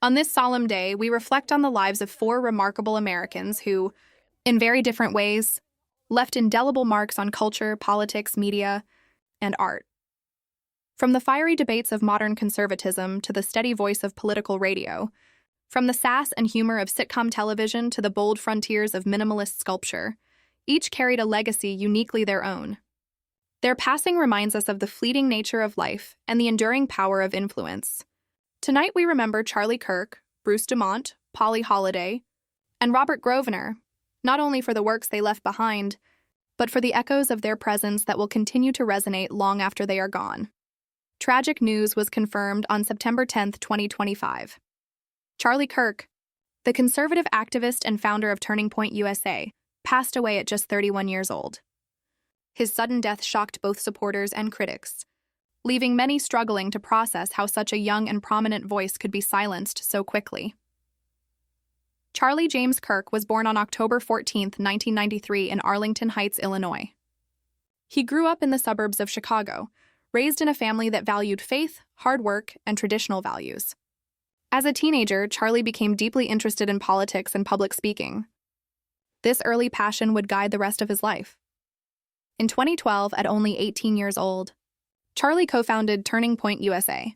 On this solemn day, we reflect on the lives of four remarkable Americans who, in very different ways, left indelible marks on culture, politics, media, and art. From the fiery debates of modern conservatism to the steady voice of political radio, from the sass and humor of sitcom television to the bold frontiers of minimalist sculpture, each carried a legacy uniquely their own. Their passing reminds us of the fleeting nature of life and the enduring power of influence. Tonight we remember Charlie Kirk, Bruce DuMont, Polly Holliday, and Robert Grosvenor, not only for the works they left behind, but for the echoes of their presence that will continue to resonate long after they are gone. Tragic news was confirmed on September 10, 2025. Charlie Kirk, the conservative activist and founder of Turning Point USA, passed away at just 31 years old. His sudden death shocked both supporters and critics, leaving many struggling to process how such a young and prominent voice could be silenced so quickly. Charlie James Kirk was born on October 14, 1993 in Arlington Heights, Illinois. He grew up in the suburbs of Chicago, raised in a family that valued faith, hard work, and traditional values. As a teenager, Charlie became deeply interested in politics and public speaking. This early passion would guide the rest of his life. In 2012, at only 18 years old, Charlie co-founded Turning Point USA.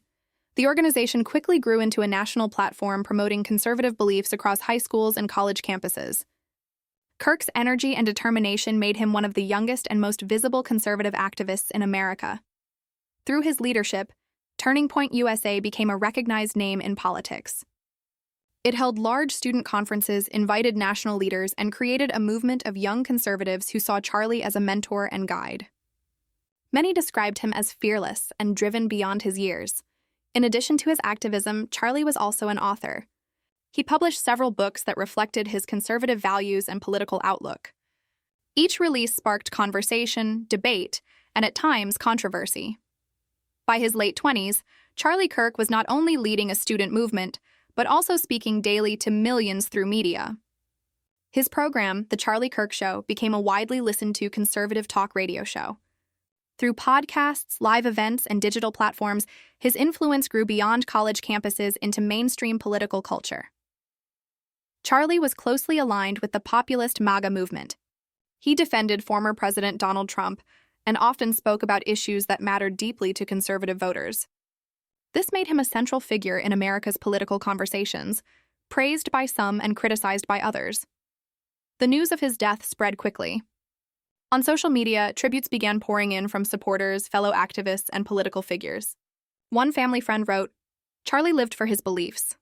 The organization quickly grew into a national platform promoting conservative beliefs across high schools and college campuses. Kirk's energy and determination made him one of the youngest and most visible conservative activists in America. Through his leadership, Turning Point USA became a recognized name in politics. It held large student conferences, invited national leaders, and created a movement of young conservatives who saw Charlie as a mentor and guide. Many described him as fearless and driven beyond his years. In addition to his activism, Charlie was also an author. He published several books that reflected his conservative values and political outlook. Each release sparked conversation, debate, and at times controversy. By his late 20s, Charlie Kirk was not only leading a student movement, but also speaking daily to millions through media. His program, The Charlie Kirk Show, became a widely listened to conservative talk radio show. Through podcasts, live events, and digital platforms, his influence grew beyond college campuses into mainstream political culture. Charlie was closely aligned with the populist MAGA movement. He defended former President Donald Trump and often spoke about issues that mattered deeply to conservative voters. This made him a central figure in America's political conversations, praised by some and criticized by others. The news of his death spread quickly. On social media, tributes began pouring in from supporters, fellow activists, and political figures. One family friend wrote, "Charlie lived for his beliefs.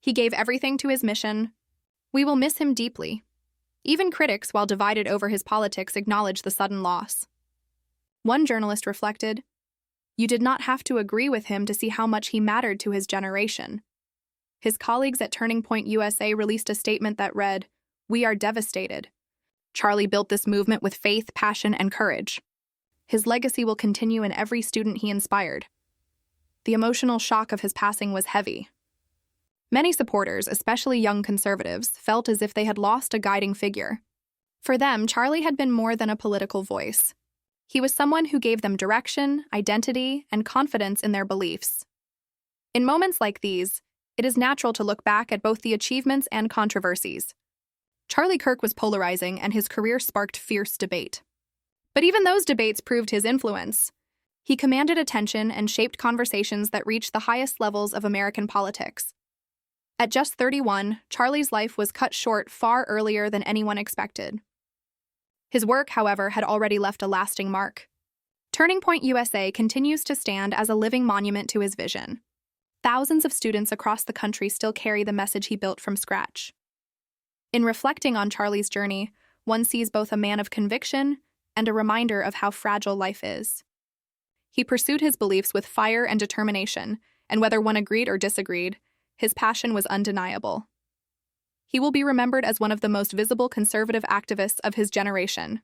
He gave everything to his mission. We will miss him deeply." Even critics, while divided over his politics, acknowledged the sudden loss. One journalist reflected, "You did not have to agree with him to see how much he mattered to his generation." His colleagues at Turning Point USA released a statement that read, "We are devastated. Charlie built this movement with faith, passion, and courage. His legacy will continue in every student he inspired." The emotional shock of his passing was heavy. Many supporters, especially young conservatives, felt as if they had lost a guiding figure. For them, Charlie had been more than a political voice. He was someone who gave them direction, identity, and confidence in their beliefs. In moments like these, it is natural to look back at both the achievements and controversies. Charlie Kirk was polarizing, and his career sparked fierce debate. But even those debates proved his influence. He commanded attention and shaped conversations that reached the highest levels of American politics. At just 31, Charlie's life was cut short far earlier than anyone expected. His work, however, had already left a lasting mark. Turning Point USA continues to stand as a living monument to his vision. Thousands of students across the country still carry the message he built from scratch. In reflecting on Charlie's journey, one sees both a man of conviction and a reminder of how fragile life is. He pursued his beliefs with fire and determination, and whether one agreed or disagreed, his passion was undeniable. He will be remembered as one of the most visible conservative activists of his generation.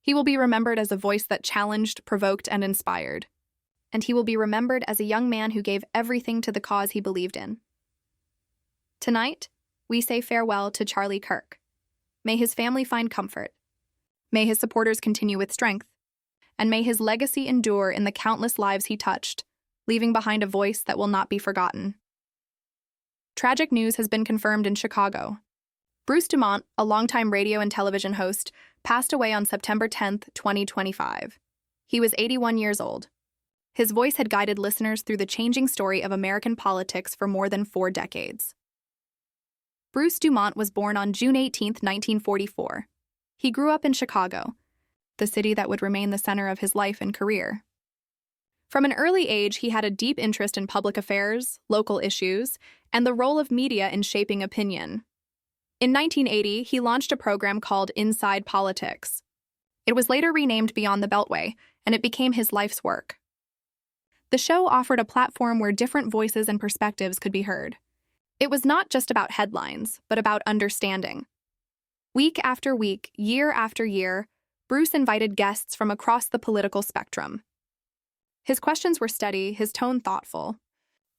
He will be remembered as a voice that challenged, provoked, and inspired. And he will be remembered as a young man who gave everything to the cause he believed in. Tonight, we say farewell to Charlie Kirk. May his family find comfort. May his supporters continue with strength. And may his legacy endure in the countless lives he touched, leaving behind a voice that will not be forgotten. Tragic news has been confirmed in Chicago. Bruce DuMont, a longtime radio and television host, passed away on September 10, 2025. He was 81 years old. His voice had guided listeners through the changing story of American politics for more than 4 decades. Bruce DuMont was born on June 18, 1944. He grew up in Chicago, the city that would remain the center of his life and career. From an early age, he had a deep interest in public affairs, local issues, and the role of media in shaping opinion. In 1980, he launched a program called Inside Politics. It was later renamed Beyond the Beltway, and it became his life's work. The show offered a platform where different voices and perspectives could be heard. It was not just about headlines, but about understanding. Week after week, year after year, Bruce invited guests from across the political spectrum. His questions were steady, his tone thoughtful.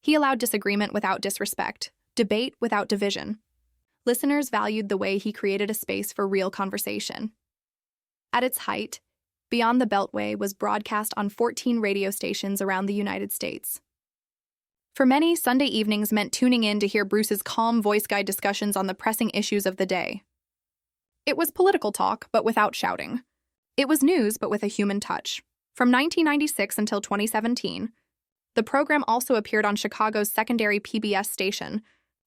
He allowed disagreement without disrespect, debate without division. Listeners valued the way he created a space for real conversation. At its height, Beyond the Beltway was broadcast on 14 radio stations around the United States. For many, Sunday evenings meant tuning in to hear Bruce's calm voice guide discussions on the pressing issues of the day. It was political talk, but without shouting. It was news, but with a human touch. From 1996 until 2017, the program also appeared on Chicago's secondary PBS station,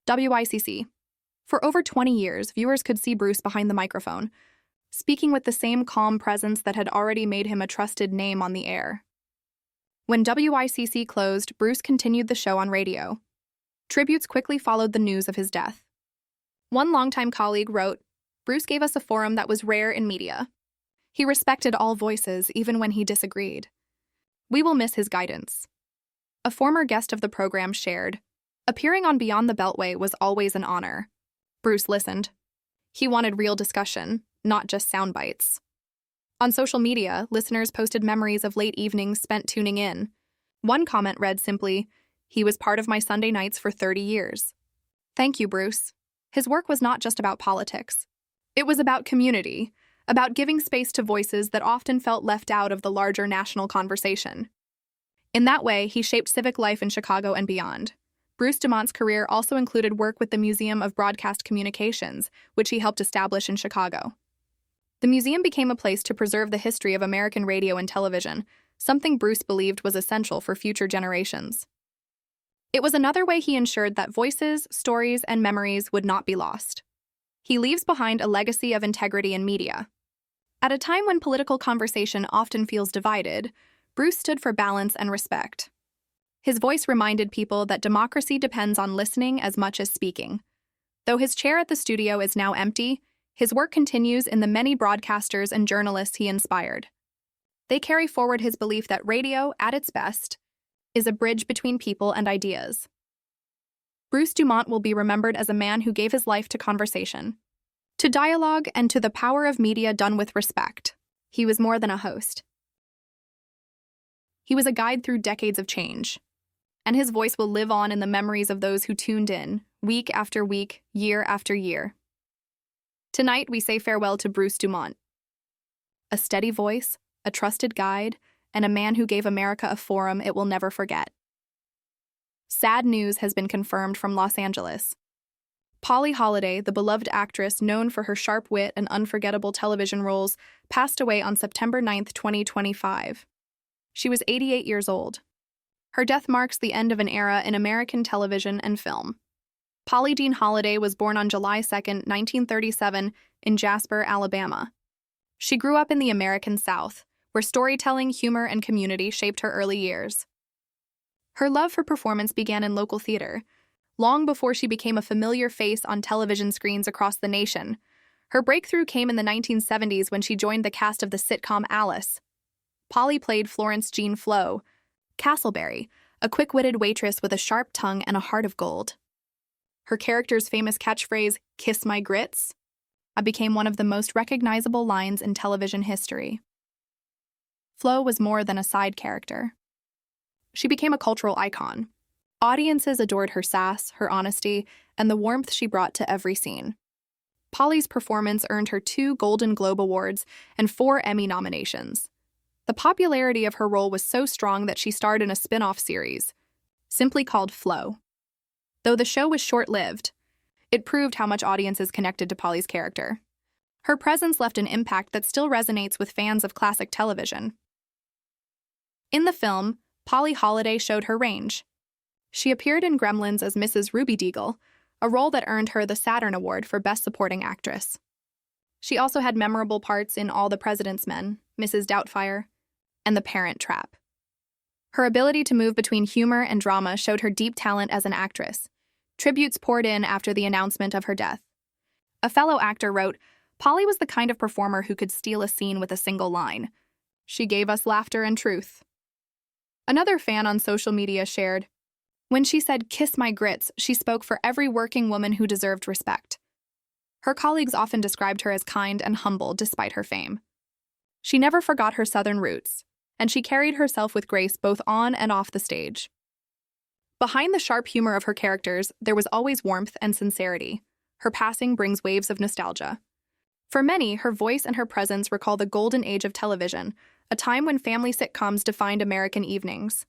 WICC. For over 20 years, viewers could see Bruce behind the microphone, speaking with the same calm presence that had already made him a trusted name on the air. When WICC closed, Bruce continued the show on radio. Tributes quickly followed the news of his death. One longtime colleague wrote, "Bruce gave us a forum that was rare in media. He respected all voices, even when he disagreed. We will miss his guidance." A former guest of the program shared, "Appearing on Beyond the Beltway was always an honor." Bruce listened. He wanted real discussion, not just sound bites. On social media, listeners posted memories of late evenings spent tuning in. One comment read simply, "He was part of my Sunday nights for 30 years. Thank you, Bruce." His work was not just about politics. It was about community, about giving space to voices that often felt left out of the larger national conversation. In that way, he shaped civic life in Chicago and beyond. Bruce DuMont's career also included work with the Museum of Broadcast Communications, which he helped establish in Chicago. The museum became a place to preserve the history of American radio and television, something Bruce believed was essential for future generations. It was another way he ensured that voices, stories, and memories would not be lost. He leaves behind a legacy of integrity in media. At a time when political conversation often feels divided, Bruce stood for balance and respect. His voice reminded people that democracy depends on listening as much as speaking. Though his chair at the studio is now empty, his work continues in the many broadcasters and journalists he inspired. They carry forward his belief that radio, at its best, is a bridge between people and ideas. Bruce DuMont will be remembered as a man who gave his life to conversation, to dialogue, and to the power of media done with respect. He was more than a host. He was a guide through decades of change, and his voice will live on in the memories of those who tuned in, week after week, year after year. Tonight, we say farewell to Bruce DuMont, a steady voice, a trusted guide, and a man who gave America a forum it will never forget. Sad news has been confirmed from Los Angeles. Holliday, the beloved actress known for her sharp wit and unforgettable television roles, passed away on September 9, 2025. She was 88 years old. Her death marks the end of an era in American television and film. Holliday was born on July 2, 1937, in Jasper, Alabama. She grew up in the American South, where storytelling, humor, and community shaped her early years. Her love for performance began in local theater, long before she became a familiar face on television screens across the nation. Her breakthrough came in the 1970s when she joined the cast of the sitcom Alice. Polly played Florence Jean Flo, Castleberry, a quick-witted waitress with a sharp tongue and a heart of gold. Her character's famous catchphrase, "Kiss my grits," became one of the most recognizable lines in television history. Flo was more than a side character. She became a cultural icon. Audiences adored her sass, her honesty, and the warmth she brought to every scene. Polly's performance earned her 2 Golden Globe Awards and 4 Emmy nominations. The popularity of her role was so strong that she starred in a spin-off series, simply called Flo. Though the show was short-lived, it proved how much audiences connected to Polly's character. Her presence left an impact that still resonates with fans of classic television. In the film, Polly Holliday showed her range. She appeared in Gremlins as Mrs. Ruby Deagle, a role that earned her the Saturn Award for Best Supporting Actress. She also had memorable parts in All the President's Men, Mrs. Doubtfire, and The Parent Trap. Her ability to move between humor and drama showed her deep talent as an actress. Tributes poured in after the announcement of her death. A fellow actor wrote, "Polly was the kind of performer who could steal a scene with a single line. She gave us laughter and truth." Another fan on social media shared, "When she said, 'Kiss my grits,' she spoke for every working woman who deserved respect." Her colleagues often described her as kind and humble despite her fame. She never forgot her Southern roots, and she carried herself with grace both on and off the stage. Behind the sharp humor of her characters, there was always warmth and sincerity. Her passing brings waves of nostalgia. For many, her voice and her presence recall the golden age of television, a time when family sitcoms defined American evenings.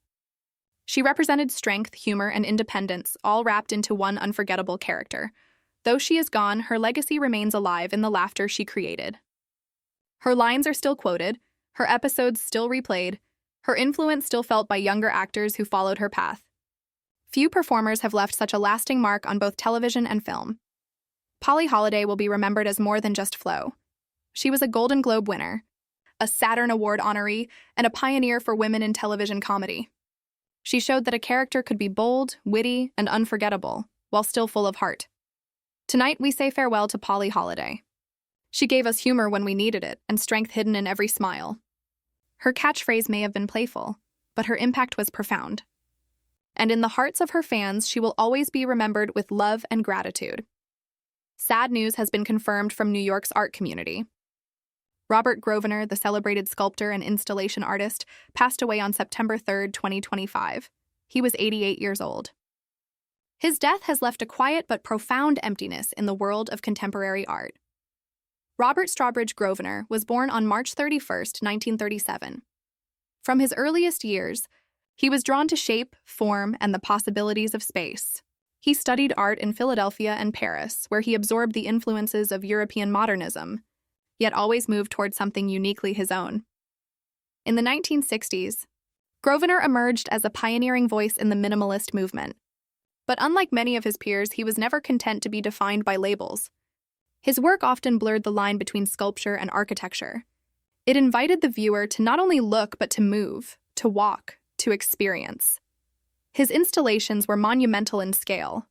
She represented strength, humor, and independence, all wrapped into one unforgettable character. Though she is gone, her legacy remains alive in the laughter she created. Her lines are still quoted, her episodes still replayed, her influence still felt by younger actors who followed her path. Few performers have left such a lasting mark on both television and film. Polly Holliday will be remembered as more than just Flo. She was a Golden Globe winner, a Saturn Award honoree, and a pioneer for women in television comedy. She showed that a character could be bold, witty, and unforgettable, while still full of heart. Tonight, we say farewell to Polly Holliday. She gave us humor when we needed it, and strength hidden in every smile. Her catchphrase may have been playful, but her impact was profound. And in the hearts of her fans, she will always be remembered with love and gratitude. Sad news has been confirmed from New York's art community. Robert Grosvenor, the celebrated sculptor and installation artist, passed away on September 3, 2025. He was 88 years old. His death has left a quiet but profound emptiness in the world of contemporary art. Robert Strawbridge Grosvenor was born on March 31, 1937. From his earliest years, he was drawn to shape, form, and the possibilities of space. He studied art in Philadelphia and Paris, where he absorbed the influences of European modernism, yet always moved toward something uniquely his own. In the 1960s, Grosvenor emerged as a pioneering voice in the minimalist movement. But unlike many of his peers, he was never content to be defined by labels. His work often blurred the line between sculpture and architecture. It invited the viewer to not only look, but to move, to walk, to experience. His installations were monumental in scale.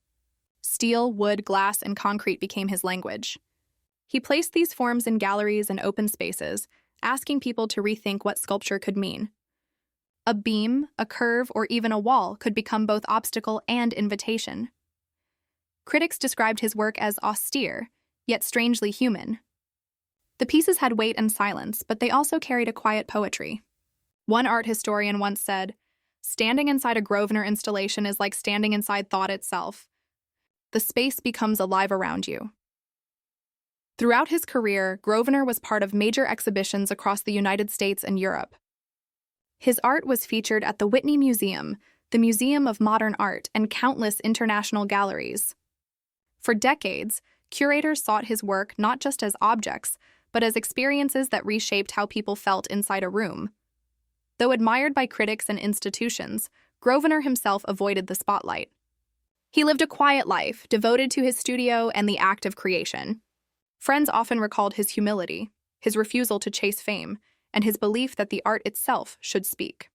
Steel, wood, glass, and concrete became his language. He placed these forms in galleries and open spaces, asking people to rethink what sculpture could mean. A beam, a curve, or even a wall could become both obstacle and invitation. Critics described his work as austere, yet strangely human. The pieces had weight and silence, but they also carried a quiet poetry. One art historian once said, "Standing inside a Grosvenor installation is like standing inside thought itself. The space becomes alive around you." Throughout his career, Grosvenor was part of major exhibitions across the United States and Europe. His art was featured at the Whitney Museum, the Museum of Modern Art, and countless international galleries. For decades, curators sought his work not just as objects, but as experiences that reshaped how people felt inside a room. Though admired by critics and institutions, Grosvenor himself avoided the spotlight. He lived a quiet life, devoted to his studio and the act of creation. Friends often recalled his humility, his refusal to chase fame, and his belief that the art itself should speak.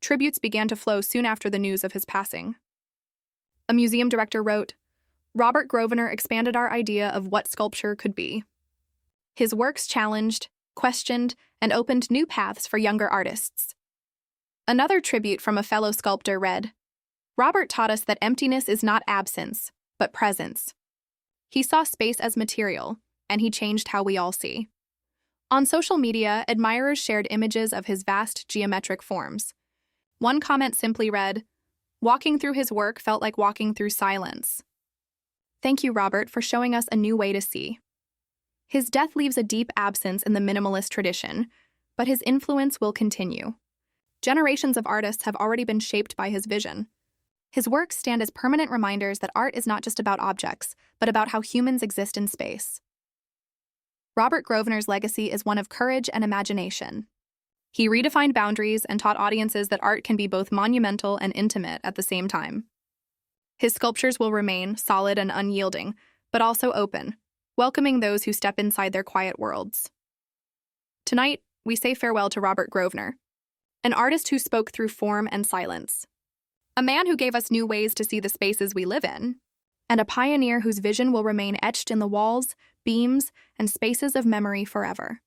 Tributes began to flow soon after the news of his passing. A museum director wrote, "Robert Grosvenor expanded our idea of what sculpture could be. His works challenged, questioned, and opened new paths for younger artists." Another tribute from a fellow sculptor read, "Robert taught us that emptiness is not absence, but presence. He saw space as material, and he changed how we all see." On social media, admirers shared images of his vast geometric forms. One comment simply read, "Walking through his work felt like walking through silence." Thank you, Robert, for showing us a new way to see. His death leaves a deep absence in the minimalist tradition, but his influence will continue. Generations of artists have already been shaped by his vision. His works stand as permanent reminders that art is not just about objects, but about how humans exist in space. Robert Grosvenor's legacy is one of courage and imagination. He redefined boundaries and taught audiences that art can be both monumental and intimate at the same time. His sculptures will remain solid and unyielding, but also open, welcoming those who step inside their quiet worlds. Tonight, we say farewell to Robert Grosvenor, an artist who spoke through form and silence, a man who gave us new ways to see the spaces we live in, and a pioneer whose vision will remain etched in the walls, beams, and spaces of memory forever.